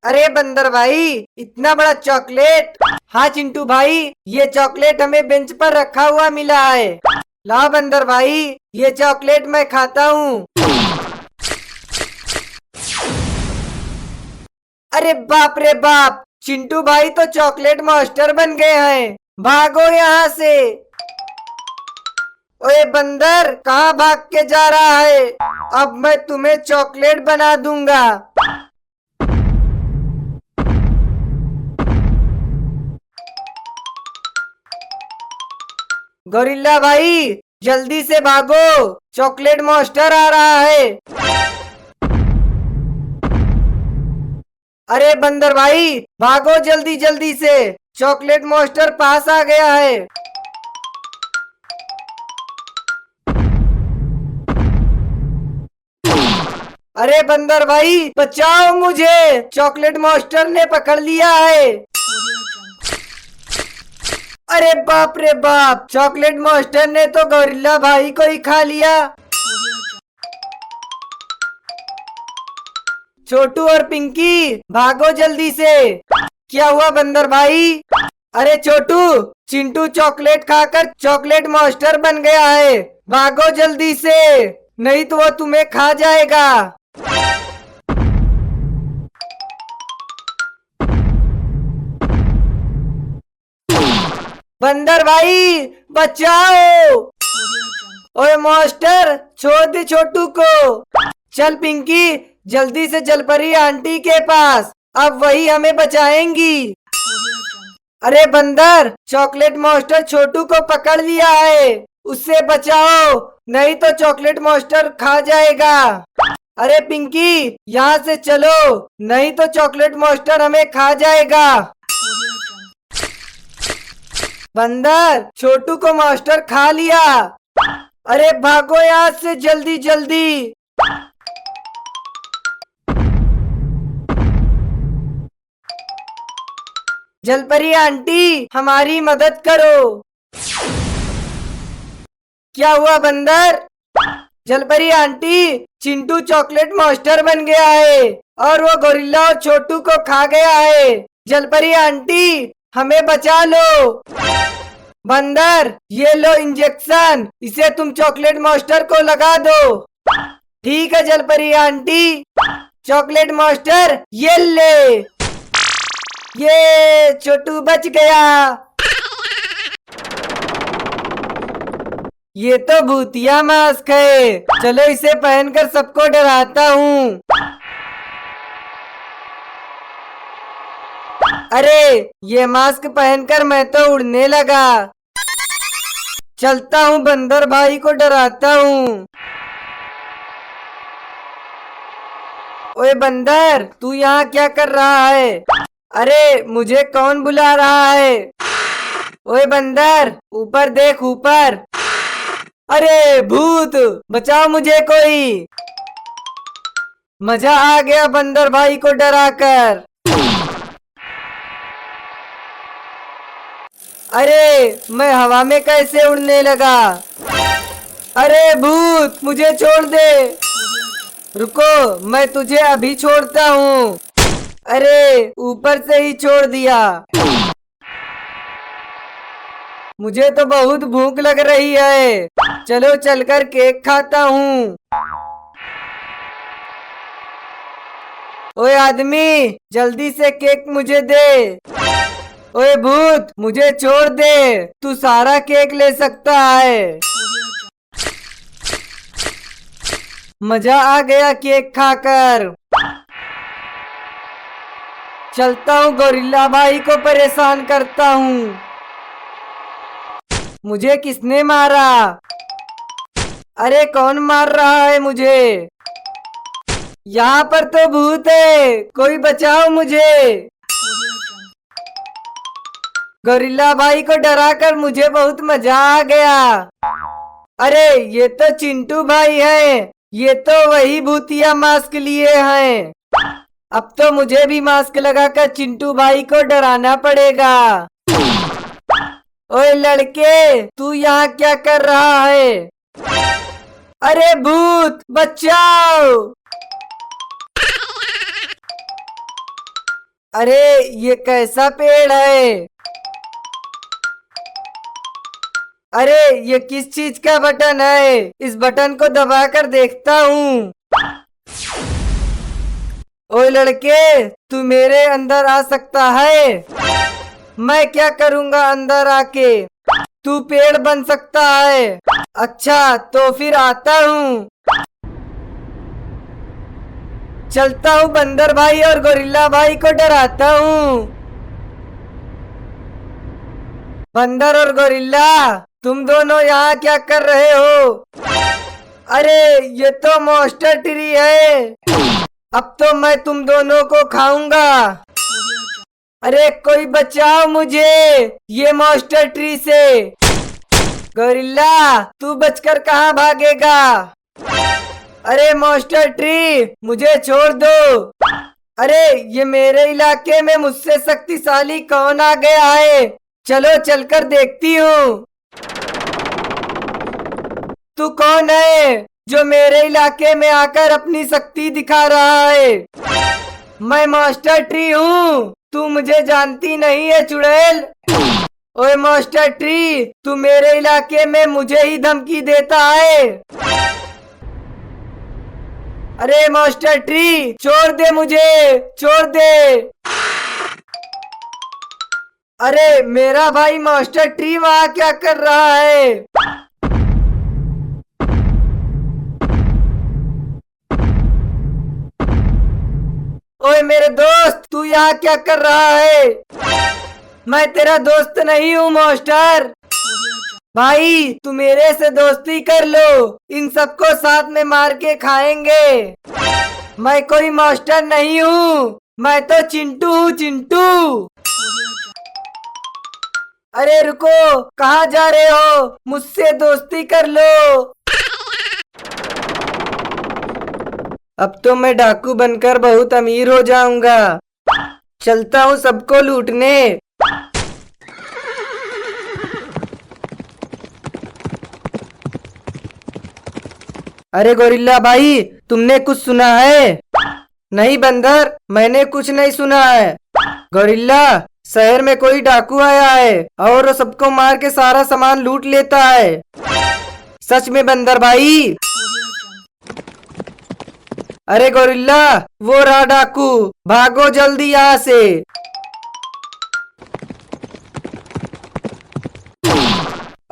अरे बंदर भाई, इतना बड़ा चॉकलेट। हाँ चिंटू भाई, ये चॉकलेट हमें बेंच पर रखा हुआ मिला है। लाओ बंदर भाई, ये चॉकलेट मैं खाता हूँ। अरे बाप रे बाप, चिंटू भाई तो चॉकलेट मास्टर बन गए हैं। भागो यहाँ से। ओए बंदर, कहाँ भाग के जा रहा है? अब मैं तुम्हें चॉकलेट बना दूंगा। गोरिल्ला भाई, जल्दी से भागो, चॉकलेट मास्टर आ रहा है। अरे बंदर भाई, भागो जल्दी जल्दी से, चॉकलेट मास्टर पास आ गया है। अरे बंदर भाई, बचाओ मुझे, चॉकलेट मास्टर ने पकड़ लिया है। अरे बाप रे बाप, चॉकलेट मास्टर ने तो गोरिल्ला भाई को ही खा लिया। छोटू और पिंकी, भागो जल्दी से। क्या हुआ बंदर भाई? अरे छोटू, चिंटू चॉकलेट खाकर चॉकलेट मास्टर बन गया है। भागो जल्दी से, नहीं तो वो तुम्हें खा जाएगा। बंदर भाई, बचाओ। ओए मास्टर, छोड़ दे छोटू को। चल पिंकी, जल्दी से जलपरी आंटी के पास, अब वही हमें बचाएंगी। अरे बंदर, चॉकलेट मास्टर छोटू को पकड़ लिया है, उससे बचाओ, नहीं तो चॉकलेट मास्टर खा जाएगा। अरे पिंकी, यहाँ से चलो, नहीं तो चॉकलेट मास्टर हमें खा जाएगा। बंदर, छोटू को मास्टर खा लिया। अरे भागो यहाँ से जल्दी जल्दी। जलपरी आंटी, हमारी मदद करो। क्या हुआ बंदर? जलपरी आंटी, चिंटू चॉकलेट मास्टर बन गया है और वो गोरिल्ला और छोटू को खा गया है। जलपरी आंटी, हमें बचा लो। बंदर, ये लो इंजेक्शन, इसे तुम चॉकलेट मास्टर को लगा दो। ठीक है जलपरी आंटी। चॉकलेट मास्टर, ये ले। ये छोटू बच गया। ये तो भूतिया मास्क है, चलो इसे पहनकर सबको डराता हूँ। अरे ये मास्क पहनकर मैं तो उड़ने लगा। चलता हूँ, बंदर भाई को डराता हूँ। ओए बंदर, तू यहाँ क्या कर रहा है? अरे मुझे कौन बुला रहा है? ओए बंदर, ऊपर देख ऊपर। अरे भूत, बचाओ मुझे कोई। मजा आ गया बंदर भाई को डराकर। अरे मैं हवा में कैसे उड़ने लगा? अरे भूत, मुझे छोड़ दे। रुको, मैं तुझे अभी छोड़ता हूँ। अरे ऊपर से ही छोड़ दिया। मुझे तो बहुत भूख लग रही है, चलो चलकर केक खाता हूँ। ओए आदमी, जल्दी से केक मुझे दे। ओए भूत, मुझे छोड़ दे, तू सारा केक ले सकता है। मजा आ गया केक खाकर। चलता हूँ, गोरिल्ला भाई को परेशान करता हूँ। मुझे किसने मारा? अरे कौन मार रहा है मुझे? यहाँ पर तो भूत है, कोई बचाओ मुझे। गोरिल्ला भाई को डराकर मुझे बहुत मजा आ गया। अरे ये तो चिंटू भाई है, ये तो वही भूतिया मास्क लिए हैं। अब तो मुझे भी मास्क लगाकर चिंटू भाई को डराना पड़ेगा। ओए लड़के, तू यहाँ क्या कर रहा है? अरे भूत, बचाओ। अरे ये कैसा पेड़ है? अरे ये किस चीज का बटन है? इस बटन को दबाकर देखता हूँ। ओए लड़के, तू मेरे अंदर आ सकता है? मैं क्या करूँगा अंदर आके? तू पेड़ बन सकता है। अच्छा तो फिर आता हूँ। चलता हूँ बंदर भाई और गोरिल्ला भाई को डराता हूँ। बंदर और गोरिल्ला, तुम दोनों यहाँ क्या कर रहे हो? अरे ये तो मॉन्स्टर ट्री है। अब तो मैं तुम दोनों को खाऊंगा। अरे कोई बचाओ मुझे ये मॉन्स्टर ट्री से। गोरिल्ला तू बचकर कहाँ भागेगा? अरे मॉन्स्टर ट्री मुझे छोड़ दो। अरे ये मेरे इलाके में मुझसे शक्तिशाली कौन आ गया है? चलो चलकर देखती हूँ। तू कौन है जो मेरे इलाके में आकर अपनी शक्ति दिखा रहा है? मैं मास्टर ट्री हूँ। तू मुझे जानती नहीं है चुड़ैल। ओए मास्टर ट्री, तू मेरे इलाके में मुझे ही धमकी देता है। अरे मास्टर ट्री छोड़ दे मुझे, छोड़ दे। अरे मेरा भाई मास्टर ट्री वहाँ क्या कर रहा है? ओए मेरे दोस्त, तू यहाँ क्या कर रहा है? मैं तेरा दोस्त नहीं हूँ मास्टर। भाई तू मेरे से दोस्ती कर लो, इन सबको साथ में मार के खाएंगे। मैं कोई मास्टर नहीं हूँ, मैं तो चिंटू हूँ, चिंटू। अरे रुको, कहाँ जा रहे हो? मुझसे दोस्ती कर लो। अब तो मैं डाकू बनकर बहुत अमीर हो जाऊंगा। चलता हूँ सबको लूटने। अरे गोरिल्ला भाई, तुमने कुछ सुना है? नहीं बंदर, मैंने कुछ नहीं सुना है। गोरिल्ला, शहर में कोई डाकू आया है और वो सबको मार के सारा सामान लूट लेता है। सच में बंदर भाई? अरे गोरिल्ला, वो रहा डाकू, भागो जल्दी यहाँ से।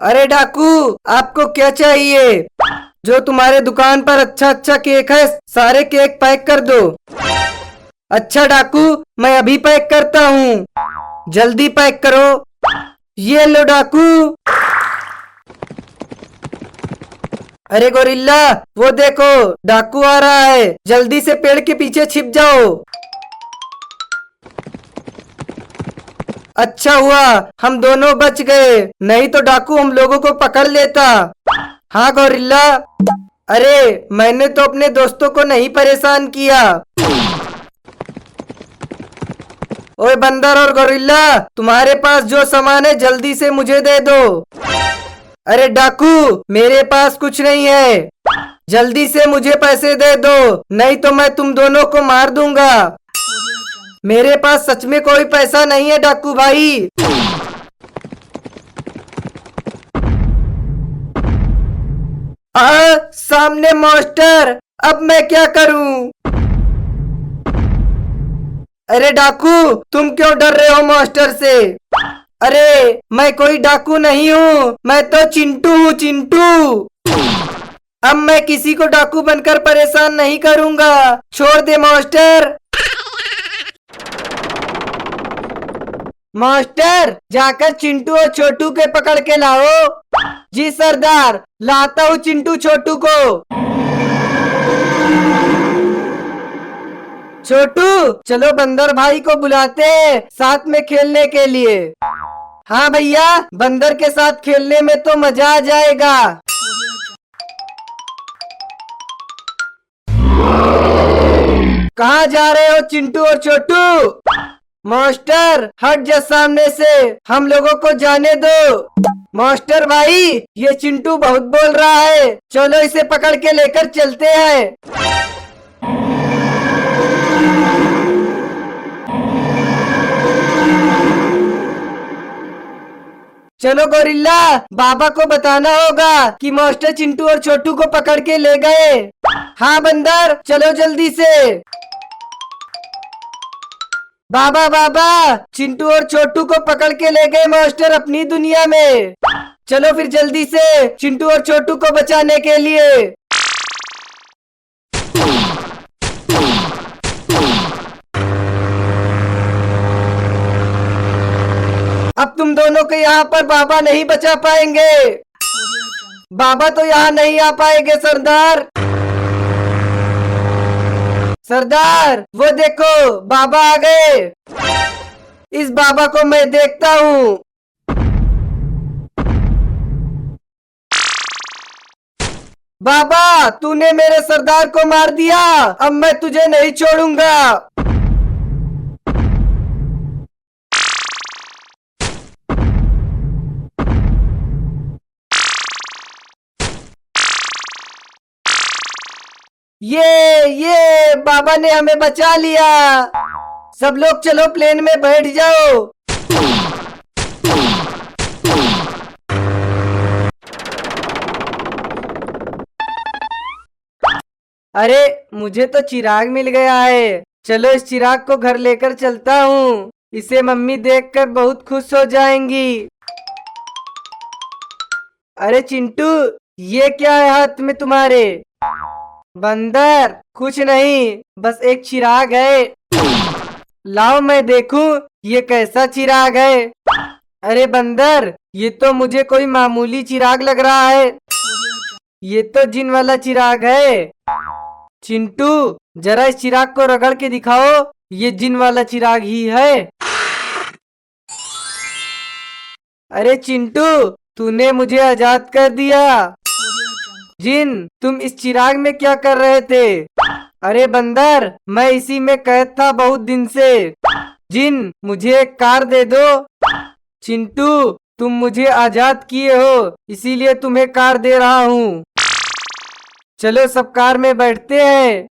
अरे डाकू, आपको क्या चाहिए? जो तुम्हारे दुकान पर अच्छा अच्छा केक है, सारे केक पैक कर दो। अच्छा डाकू, मैं अभी पैक करता हूँ, जल्दी पैक करो। ये लो डाकू। अरे गोरिल्ला, वो देखो डाकू आ रहा है, जल्दी से पेड़ के पीछे छिप जाओ। अच्छा हुआ हम दोनों बच गए, नहीं तो डाकू हम लोगों को पकड़ लेता। हाँ गोरिल्ला। अरे मैंने तो अपने दोस्तों को नहीं परेशान किया। ओए बंदर और गोरिल्ला, तुम्हारे पास जो सामान है जल्दी से मुझे दे दो। अरे डाकू, मेरे पास कुछ नहीं है, जल्दी से मुझे पैसे दे दो, नहीं तो मैं तुम दोनों को मार दूंगा। मेरे पास सच में कोई पैसा नहीं है डाकू भाई। सामने मास्टर, अब मैं क्या करूं? अरे डाकू, तुम क्यों डर रहे हो मास्टर से? अरे मैं कोई डाकू नहीं हूँ, मैं तो चिंटू हूँ, चिंटू। अब मैं किसी को डाकू बनकर परेशान नहीं करूँगा, छोड़ दे मास्टर। मास्टर, जाकर चिंटू और छोटू के पकड़ के लाओ। जी सरदार, लाता हूँ चिंटू छोटू को। छोटू, चलो बंदर भाई को बुलाते हैं साथ में खेलने के लिए। हाँ भैया, बंदर के साथ खेलने में तो मजा आ जाएगा। कहाँ जा रहे हो चिंटू और छोटू? मास्टर हट जा सामने से, हम लोगों को जाने दो। मास्टर भाई, ये चिंटू बहुत बोल रहा है, चलो इसे पकड़ के लेकर चलते हैं। चलो गोरिल्ला, बाबा को बताना होगा कि मास्टर चिंटू और छोटू को पकड़ के ले गए। हाँ बंदर, चलो जल्दी से। बाबा बाबा, चिंटू और छोटू को पकड़ के ले गए मास्टर अपनी दुनिया में। चलो फिर जल्दी से चिंटू और छोटू को बचाने के लिए। अब तुम दोनों को यहाँ पर बाबा नहीं बचा पाएंगे। बाबा तो यहाँ नहीं आ पाएंगे सरदार। सरदार, वो देखो बाबा आ गए। इस बाबा को मैं देखता हूँ। बाबा, तूने मेरे सरदार को मार दिया, अब मैं तुझे नहीं छोड़ूंगा। ये बाबा ने हमें बचा लिया। सब लोग चलो प्लेन में बैठ जाओ। अरे मुझे तो चिराग मिल गया है। चलो इस चिराग को घर लेकर चलता हूँ। इसे मम्मी देखकर बहुत खुश हो जाएंगी। अरे चिंटू, ये क्या है हाथ में तुम्हारे? बंदर, कुछ नहीं, बस एक चिराग है। लाओ मैं देखूं ये कैसा चिराग है। अरे बंदर, ये तो मुझे कोई मामूली चिराग लग रहा है। ये तो जिन वाला चिराग है। चिंटू, जरा इस चिराग को रगड़ के दिखाओ, ये जिन वाला चिराग ही है। अरे चिंटू, तूने मुझे आजाद कर दिया। जिन, तुम इस चिराग में क्या कर रहे थे? अरे बंदर, मैं इसी में कैद था बहुत दिन से। जिन, मुझे एक कार दे दो। चिंटू, तुम मुझे आजाद किए हो, इसीलिए तुम्हें कार दे रहा हूँ। चलो सब कार में बैठते हैं।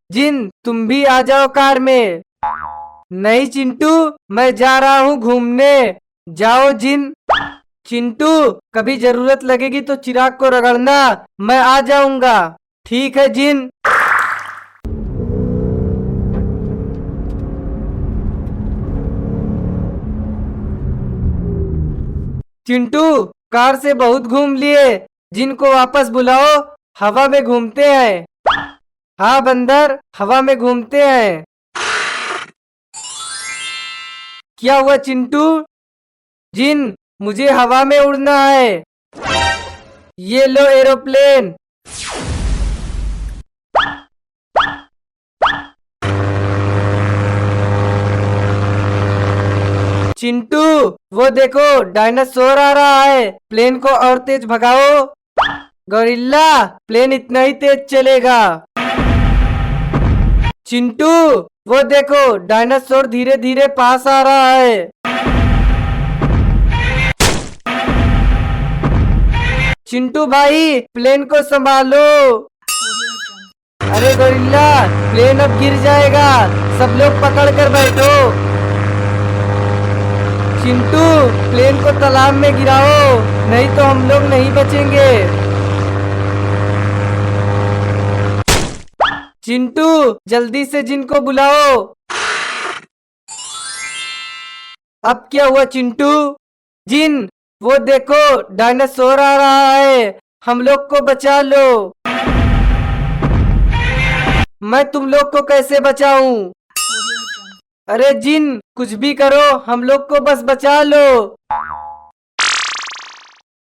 जिन, तुम भी आ जाओ कार में। नहीं चिंटू, मैं जा रहा हूँ घूमने। जाओ जिन। चिंटू, कभी जरूरत लगेगी तो चिराग को रगड़ना, मैं आ जाऊंगा। ठीक है जिन। चिंटू, कार से बहुत घूम लिए, जिन को वापस बुलाओ, हवा में घूमते हैं। हाँ बंदर, हवा में घूमते हैं। क्या हुआ चिंटू? जिन, मुझे हवा में उड़ना है। ये लो एरोप्लेन। चिंटू, वो देखो डायनासोर आ रहा है, प्लेन को और तेज भगाओ। गोरिल्ला, प्लेन इतना ही तेज चलेगा। चिंटू, वो देखो डायनासोर धीरे धीरे पास आ रहा है। चिंटू भाई, प्लेन को संभालो। अरे गोरिल्ला, प्लेन अब गिर जाएगा, सब लोग पकड़ कर बैठो। चिंटू, प्लेन को तालाब में गिराओ, नहीं तो हम लोग नहीं बचेंगे। चिंटू, जल्दी से जिन को बुलाओ। अब क्या हुआ चिंटू? जिन, वो देखो डायनासोर आ रहा है, हम लोग को बचा लो। मैं तुम लोग को कैसे बचाऊं? अरे जिन, कुछ भी करो, हम लोग को बस बचा लो।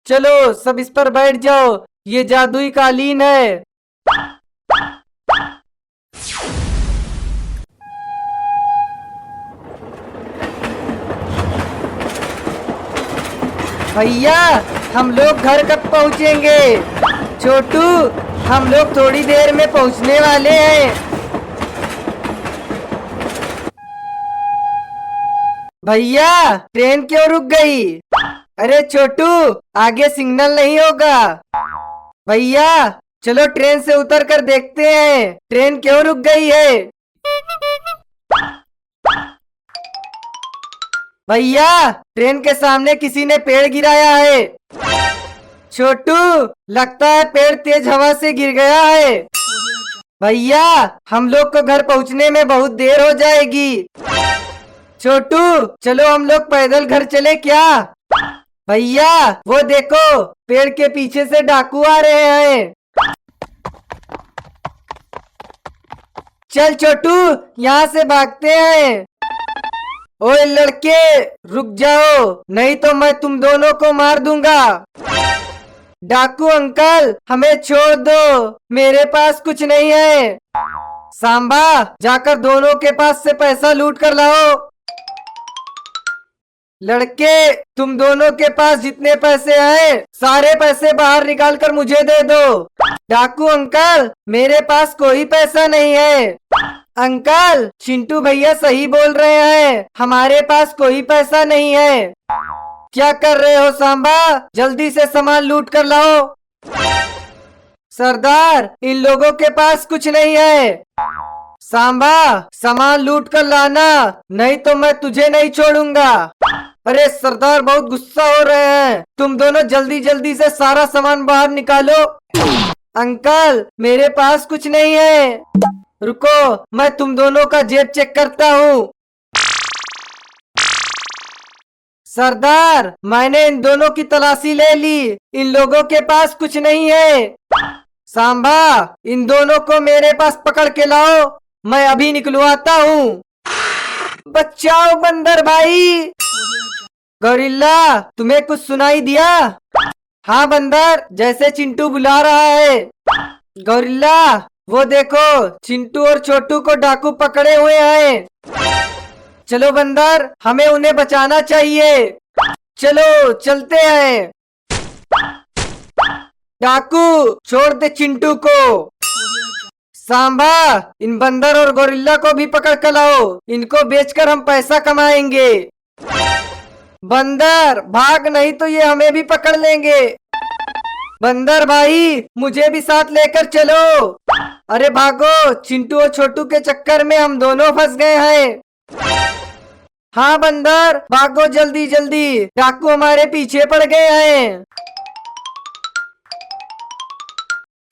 चलो सब इस पर बैठ जाओ, ये जादुई कालीन है। भैया, हम लोग घर कब पहुँचेंगे? छोटू, हम लोग थोड़ी देर में पहुँचने वाले हैं। भैया, ट्रेन क्यों रुक गई? अरे छोटू, आगे सिग्नल नहीं होगा। भैया, चलो ट्रेन से उतर कर देखते हैं, ट्रेन क्यों रुक गई है। भैया ट्रेन के सामने किसी ने पेड़ गिराया है। छोटू लगता है पेड़ तेज हवा से गिर गया है। भैया हम लोग को घर पहुंचने में बहुत देर हो जाएगी। छोटू चलो हम लोग पैदल घर चले क्या। भैया वो देखो पेड़ के पीछे से डाकू आ रहे हैं। चल छोटू यहाँ से भागते हैं। ओए लड़के रुक जाओ नहीं तो मैं तुम दोनों को मार दूंगा। डाकू अंकल हमें छोड़ दो, मेरे पास कुछ नहीं है। सांबा जाकर दोनों के पास से पैसा लूट कर लाओ। लड़के तुम दोनों के पास जितने पैसे हैं सारे पैसे बाहर निकाल कर मुझे दे दो। डाकू अंकल मेरे पास कोई पैसा नहीं है। अंकल चिंटू भैया सही बोल रहे हैं, हमारे पास कोई पैसा नहीं है। क्या कर रहे हो सांबा, जल्दी से सामान लूट कर लाओ। सरदार इन लोगों के पास कुछ नहीं है। सांबा सामान लूट कर लाना नहीं तो मैं तुझे नहीं छोड़ूंगा। अरे सरदार बहुत गुस्सा हो रहे हैं, तुम दोनों जल्दी जल्दी से सारा सामान बाहर निकालो। अंकल मेरे पास कुछ नहीं है, रुको मैं तुम दोनों का जेब चेक करता हूँ। सरदार मैंने इन दोनों की तलाशी ले ली, इन लोगों के पास कुछ नहीं है। सांबा इन दोनों को मेरे पास पकड़ के लाओ, मैं अभी निकलवाता हूँ। बचाओ बंदर भाई। गोरिल्ला तुम्हें कुछ सुनाई दिया? हाँ बंदर जैसे चिंटू बुला रहा है। गोरिल्ला वो देखो चिंटू और छोटू को डाकू पकड़े हुए हैं। चलो बंदर हमें उन्हें बचाना चाहिए, चलो चलते हैं। डाकू छोड़ दे चिंटू को। सांबा इन बंदर और गोरिल्ला को भी पकड़ कर लाओ, इनको बेचकर हम पैसा कमाएंगे। बंदर भाग नहीं तो ये हमें भी पकड़ लेंगे। बंदर भाई मुझे भी साथ लेकर चलो। अरे भागो, चिंटू और छोटू के चक्कर में हम दोनों फंस गए हैं। हाँ बंदर भागो जल्दी जल्दी, डाकू हमारे पीछे पड़ गए हैं।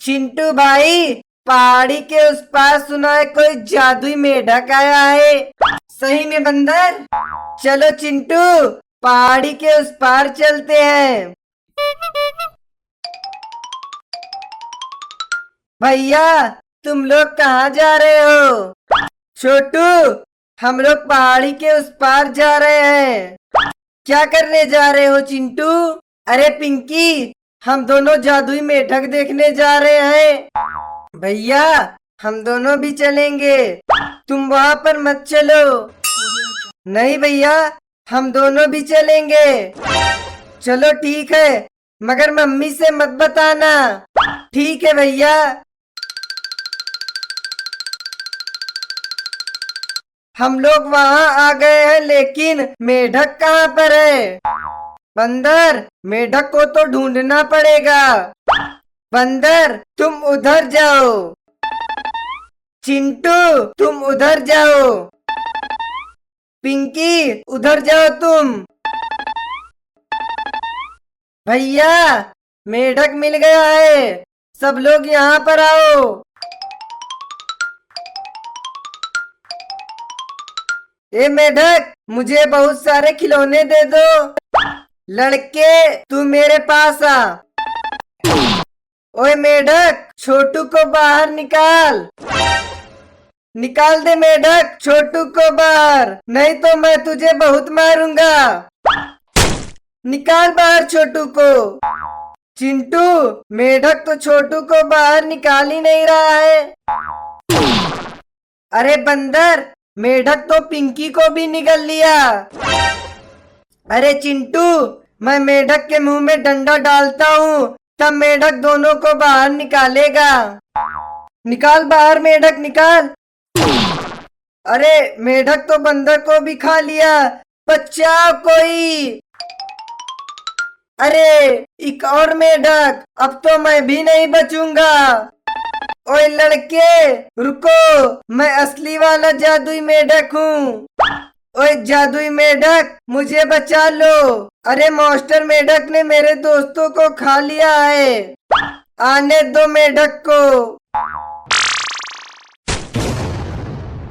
चिंटू भाई पहाड़ी के उस पार सुना है कोई जादुई मेढक आया है। सही में बंदर, चलो चिंटू पहाड़ी के उस पार चलते हैं। भैया तुम लोग कहाँ जा रहे हो? छोटू हम लोग पहाड़ी के उस पार जा रहे हैं। क्या करने जा रहे हो चिंटू? अरे पिंकी हम दोनों जादुई मेढक देखने जा रहे हैं। भैया हम दोनों भी चलेंगे, तुम वहाँ पर मत चलो। नहीं भैया हम दोनों भी चलेंगे। चलो ठीक है मगर मम्मी से मत बताना। ठीक है भैया। हम लोग वहाँ आ गए हैं लेकिन मेढक कहाँ पर है? बंदर मेढक को तो ढूंढना पड़ेगा। बंदर तुम उधर जाओ, चिंटू तुम उधर जाओ, पिंकी उधर जाओ तुम। भैया मेढक मिल गया है, सब लोग यहाँ पर आओ। ए मेढक मुझे बहुत सारे खिलौने दे दो। लड़के तू मेरे पास आ। ओए मेढक छोटू को बाहर निकाल। निकाल दे मेढक छोटू को बाहर, नहीं तो मैं तुझे बहुत मारूंगा। निकाल बाहर छोटू को। चिंटू मेढक तो छोटू को बाहर निकाल ही नहीं रहा है। अरे बंदर मेढक तो पिंकी को भी निगल लिया। अरे चिंटू मैं मेढक के मुंह में डंडा डालता हूँ तब मेढक दोनों को बाहर निकालेगा। निकाल बाहर मेढक निकाल। अरे मेढक तो बंदर को भी खा लिया, बचाओ कोई। अरे एक और मेढक, अब तो मैं भी नहीं बचूंगा। ओए लड़के रुको, मैं असली वाला जादुई मेढक हूँ। ओए जादुई मेढक, मुझे बचा लो। अरे मास्टर मेढक ने मेरे दोस्तों को खा लिया है। आने दो मेढक को।